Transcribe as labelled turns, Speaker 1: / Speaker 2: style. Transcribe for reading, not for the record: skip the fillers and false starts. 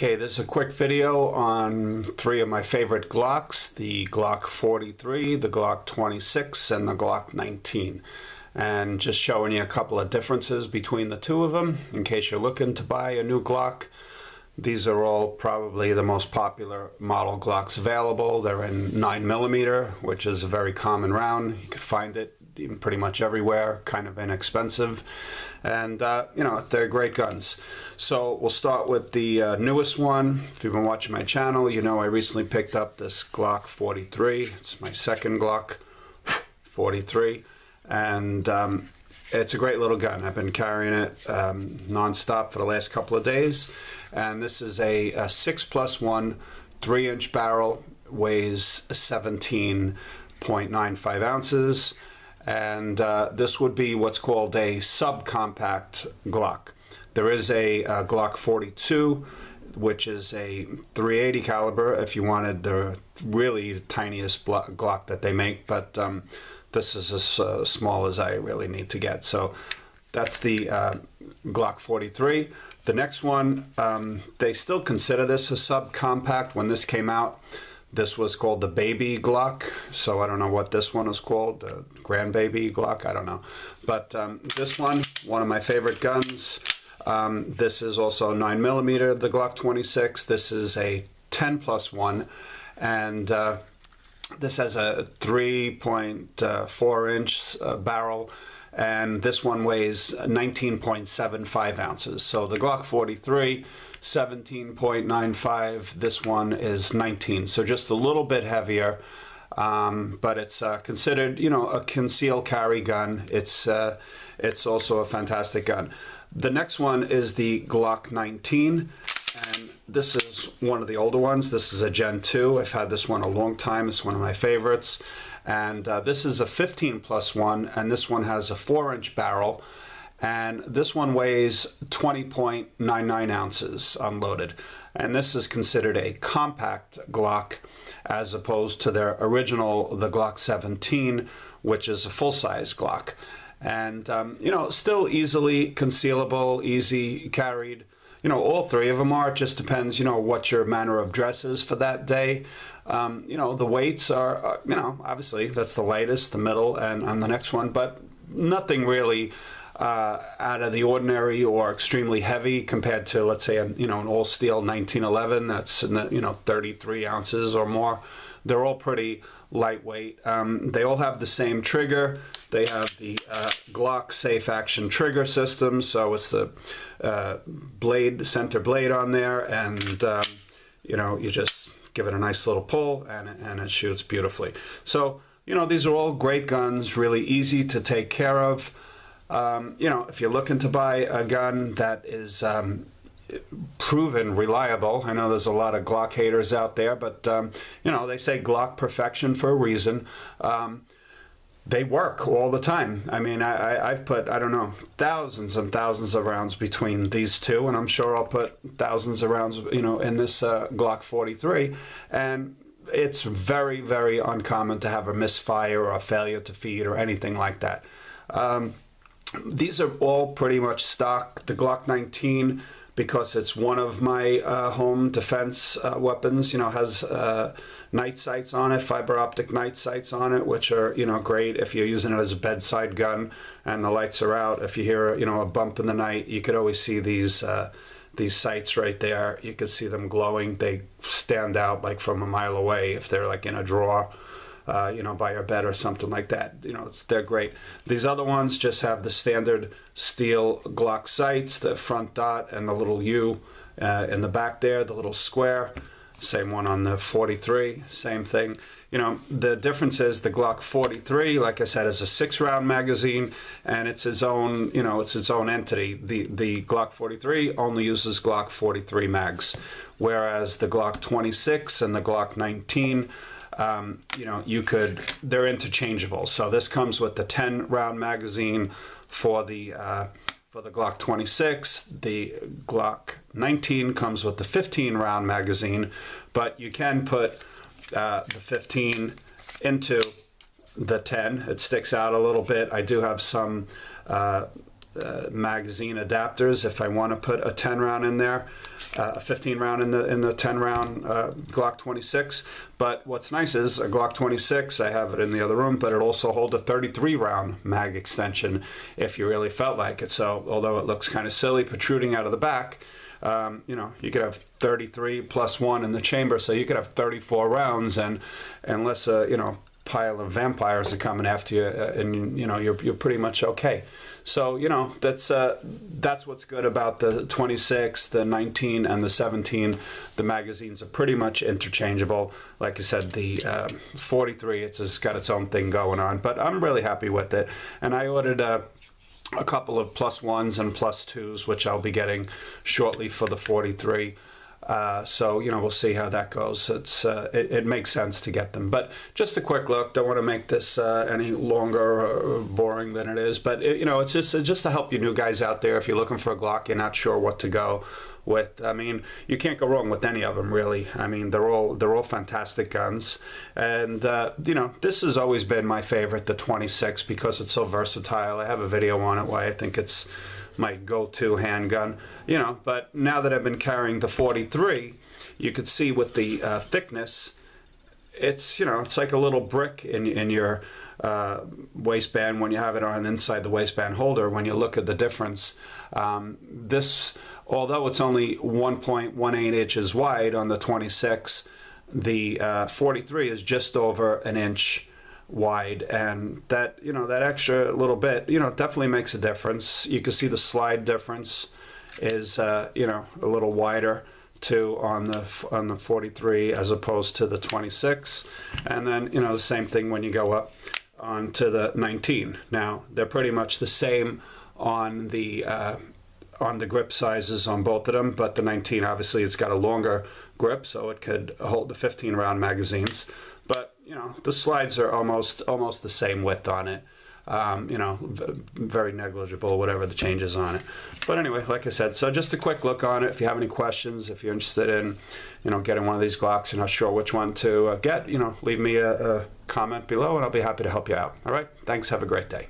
Speaker 1: Okay, this is a quick video on three of my favorite Glocks, the Glock 43, the Glock 26, and the Glock 19. And just showing you a couple of differences between the two of them in case you're looking to buy a new Glock. These are all probably the most popular model Glocks available. They're in 9mm, which is a very common round. You can find it even pretty much everywhere, kind of inexpensive. And, you know, they're great guns. So we'll start with the newest one. If you've been watching my channel, you know I recently picked up this Glock 43. It's my second Glock 43. And it's a great little gun. I've been carrying it non-stop for the last couple of days. And this is a 6+1 3-inch barrel, weighs 17.95 ounces. And this would be what's called a subcompact Glock. There is a Glock 42, which is a .380 caliber if you wanted the really tiniest Glock that they make, but this is as small as I really need to get. So that's the Glock 43. The next one, they still consider this a subcompact. When this came out, this was called the Baby Glock, so I don't know what this one is called, the Grandbaby Glock, I don't know. But this one of my favorite guns. This is also 9mm, the Glock 26. This is a 10+1, and this has a 3.4-inch barrel, and this one weighs 19.75 ounces. So the Glock 43, 17.95, this one is 19, so just a little bit heavier, but it's considered, you know, a concealed carry gun. It's also a fantastic gun. The next one is the Glock 19, and this is one of the older ones. This is a Gen 2. I've had this one a long time. It's one of my favorites. And this is a 15+1, and this one has a 4-inch barrel. And this one weighs 20.99 ounces unloaded. And this is considered a compact Glock as opposed to their original, the Glock 17, which is a full-size Glock. And, you know, still easily concealable, easy carried. You know, all three of them are. It just depends, you know, what your manner of dress is for that day. You know, the weights are, you know, obviously that's the lightest, the middle, and on the next one, but nothing really out of the ordinary or extremely heavy compared to, let's say, you know, an all-steel 1911 that's in the, you know, 33 ounces or more. They're all pretty lightweight. They all have the same trigger. They have the Glock safe action trigger system, so it's the center blade on there, and you know, you just give it a nice little pull and it shoots beautifully. So, you know, these are all great guns, really easy to take care of. You know, if you're looking to buy a gun that is proven reliable, I know there's a lot of Glock haters out there, but you know, they say Glock perfection for a reason. They work all the time. I mean, I've put, I don't know, thousands and thousands of rounds between these two, and I'm sure I'll put thousands of rounds, you know, in this Glock 43, and it's very, very uncommon to have a misfire or a failure to feed or anything like that. These are all pretty much stock. The Glock 19, because it's one of my home defense weapons, you know, has night sights on it, fiber optic night sights on it, which are, you know, great if you're using it as a bedside gun and the lights are out. If you hear, you know, a bump in the night, you could always see these sights right there. You could see them glowing. They stand out like from a mile away if they're like in a drawer. You know, by your bed or something like that. You know, they're great. These other ones just have the standard steel Glock sights, the front dot and the little U in the back there, the little square. Same one on the 43, same thing. You know, the difference is the Glock 43, like I said, is a 6-round magazine, and it's its own, you know, it's its own entity. The Glock 43 only uses Glock 43 mags, whereas the Glock 26 and the Glock 19, you know, they're interchangeable. So this comes with the 10-round magazine for the Glock 26. The Glock 19 comes with the 15-round magazine, but you can put the 15 into the 10. It sticks out a little bit. I do have some magazine adapters if I want to put a 10 round in there, a 15 round in the 10 round Glock 26. But what's nice is a Glock 26, I have it in the other room, but it also holds a 33 round mag extension if you really felt like it. So although it looks kind of silly protruding out of the back, you know, you could have 33 plus 1 in the chamber, so you could have 34 rounds, and unless you know, pile of vampires are coming after you, and you know, you're pretty much okay. So you know, that's what's good about the 26, the 19, and the 17. The magazines are pretty much interchangeable. Like I said, the 43, it's just got its own thing going on, but I'm really happy with it. And I ordered a couple of +1s and +2s, which I'll be getting shortly for the 43. So you know, we'll see how that goes. It makes sense to get them, but just a quick look. Don't want to make this any longer or boring than it is, but you know, it's just to help you new guys out there. If you're looking for a Glock, you're not sure what to go with. I mean, you can't go wrong with any of them, really. I mean, they're all fantastic guns, and you know, this has always been my favorite, the 26, because it's so versatile. I have a video on it why I think it's my go-to handgun, you know. But now that I've been carrying the 43, you could see with the thickness, it's, you know, it's like a little brick in your waistband when you have it on inside the waistband holder. When you look at the difference, this, although it's only 1.18 inches wide on the 26, the 43 is just over an inch wide, and that, you know, that extra little bit, you know, definitely makes a difference. You can see the slide difference is you know, a little wider too on the 43 as opposed to the 26, and then, you know, the same thing when you go up onto the 19. Now they're pretty much the same on the grip sizes on both of them, but the 19, obviously it's got a longer grip, so it could hold the 15 round magazines. But you know, the slides are almost the same width on it. You know, very negligible, whatever the changes on it. But anyway, like I said, so just a quick look on it. If you have any questions, if you're interested in, you know, getting one of these Glocks, you're not sure which one to get, you know, leave me a comment below, and I'll be happy to help you out. All right, thanks. Have a great day.